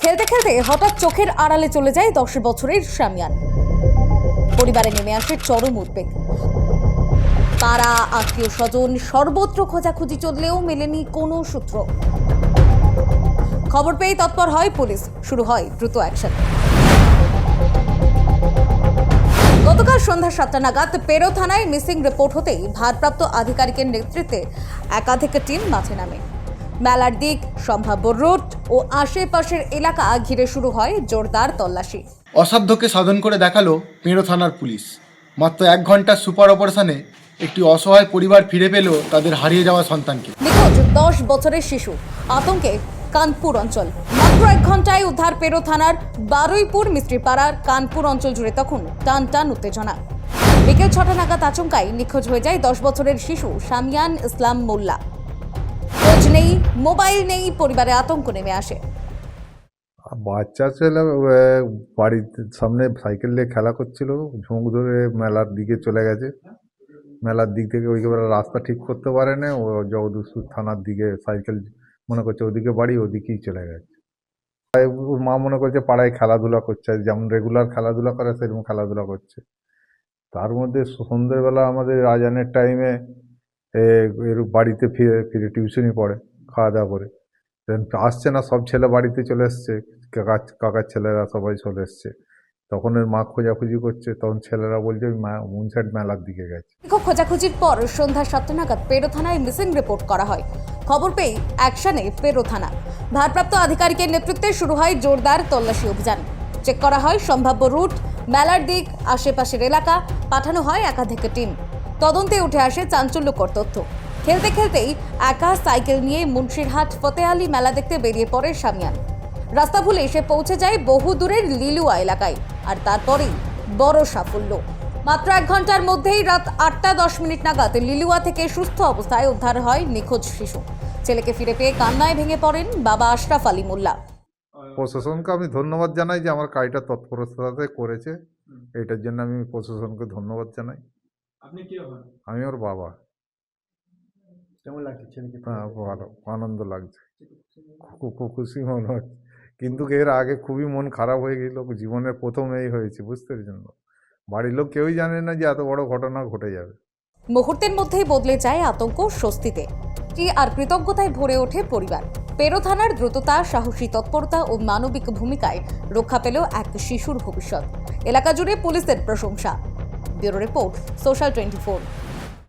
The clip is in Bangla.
খেলতে খেলতে হঠাৎ চোখের আড়ালে চলে যায় 10 বছরের শামিয়ান। পরিবারে নেমে আসে চরম উদ্বেগ। পাড়া, আত্মীয় স্বজন সর্বত্র খোঁজাখুঁজি চললেও মেলেনি কোনো সূত্র। খবর পেয়ে তৎপর হয় পুলিশ, শুরু হয় দ্রুত অ্যাকশন। গতকাল সন্ধ্যা 7টা নাগাদ পেরো থানায় মিসিং রিপোর্ট হতেই ভারপ্রাপ্ত আধিকারিকের নেতৃত্বে একাধিক টিম মাঠে নামে। মেলার দিক, সম্ভাব্য রুট ও আশেপাশের এলাকা ঘিরে শুরু হয় জোরদার তল্লাশি। অসাধ্যকে সাধন করে দেখালো পেরো থানার পুলিশ। মাত্র 1 ঘন্টার সুপার অপারেশনে একটি অসহায় পরিবার ফিরে পেল তাদের হারিয়ে যাওয়া সন্তানকে। নিখোঁজ 10 বছরের শিশু, আতঙ্কে কানপুর অঞ্চল। মাত্র 1 ঘন্টায় উদ্ধার পেরো থানার বারুইপুর মিস্ত্রিপাড়ার কানপুর অঞ্চল জুড়ে তখন টান টান উত্তেজনা। বিকেল 6টা নাগাদ আচমকাই নিখোঁজ হয়ে যায় 10 বছরের শিশু শামিয়ান ইসলাম মোল্লা। খোঁজ নেই, মোবাইল নেই, পরিবারে আতঙ্ক নেমে আসে। বাচ্চা ছেলে বাড়ির সামনে সাইকেল নিয়ে খেলা করছিল, ঝোঁক ধরে মেলার দিকে চলে গেছে। মেলার দিক থেকে ওইকেবারে রাস্তা ঠিক করতে পারে না, ও জগদীশপুর থানার দিকে সাইকেল মনে করছে ওদিকে বাড়ি, ওদিকেই চলে গেছে। তাই ওর মা মনে করছে পাড়ায় খেলাধুলা করছে, যেমন রেগুলার খেলাধুলা করে সেরকম খেলাধুলা করছে। তার মধ্যে সন্ধ্যেবেলা আমাদের আজানের টাইমে এর বাড়িতে ফিরে টিউশনি পড়ে, খাওয়া দাওয়া করে আসছে না, সব ছেলে বাড়িতে চলে এসছে, কাকার ছেলেরা সবাই চলে এসছে। তখন এর মা খোঁজাখুঁজি করছে, তখন ছেলেরা বলছে মুনসাইড মেলার দিকে গেছে। খোঁজাখুঁজির পর সন্ধ্যা 7টা নাগাদ পেরো থানায় মিসিং রিপোর্ট করা হয়। খবর পেয়ে অ্যাকশনে পেরো থানা। ভারপ্রাপ্ত আধিকারিকের নেতৃত্বে শুরু হয় জোরদার তল্লাশি অভিযান। চেক করা হয় সম্ভাব্য রুট, মেলার দিক, আশেপাশের এলাকা, পাঠানো হয় একাধিক টিম। তদন্তে উঠে আসে চাঞ্চল্যকর তথ্য। খেলতে খেলতেই একা সাইকেল নিয়ে মুন্সিরহাট ফতে আলী মেলা দেখতে বেরিয়ে পড়ে শামিয়ান। রাস্তা ভুলে এসে পৌঁছে যায় বহু দূরের লিলুয়া এলাকায়, আর তারপরেই বড় সাফল্য। মাত্র 1 ঘন্টার মধ্যেই রাত 8:10 নাগাদ লিলুয়া থেকে সুস্থ অবস্থায় উদ্ধার হয় নিখোঁজ শিশু। ছেলেকে ফিরে পেয়ে কান্নায় ভেঙে পড়েন বাবা আশরাফ আলী মোল্লা। প্রশাসনকে আমি ধন্যবাদ জানাই যে আমার কাজটা তৎপরতার সাথে করেছে, এটার জন্য আমি প্রশাসনকে ধন্যবাদ জানাই। আপনি কি হন? আমি ওর বাবা। কেমন লাগছে ছেলেকে? হ্যাঁ, ভালো, আনন্দ লাগছে, খুব খুশি মনে হচ্ছে। কিন্তু এর আগে খুবই মন খারাপ হয়ে গেল, জীবনের প্রথম এই হয়েছে, বুঝতে পেরেছেন? বাড়ির লোক কেউই জানে না যে এত বড় ঘটনা ঘটে যাবে। মুহূর্তের মধ্যেই বদলে যায় আতঙ্ক স্বস্তিতে, আর কৃতজ্ঞতায় ভরে ওঠে পরিবার। পেরো থানার দ্রুততা, সাহসী তৎপরতা ও মানবিক ভূমিকায় রক্ষা পেল এক শিশুর ভবিষ্যৎ। এলাকা জুড়ে পুলিশের প্রশংসা। Bureau report, social 24।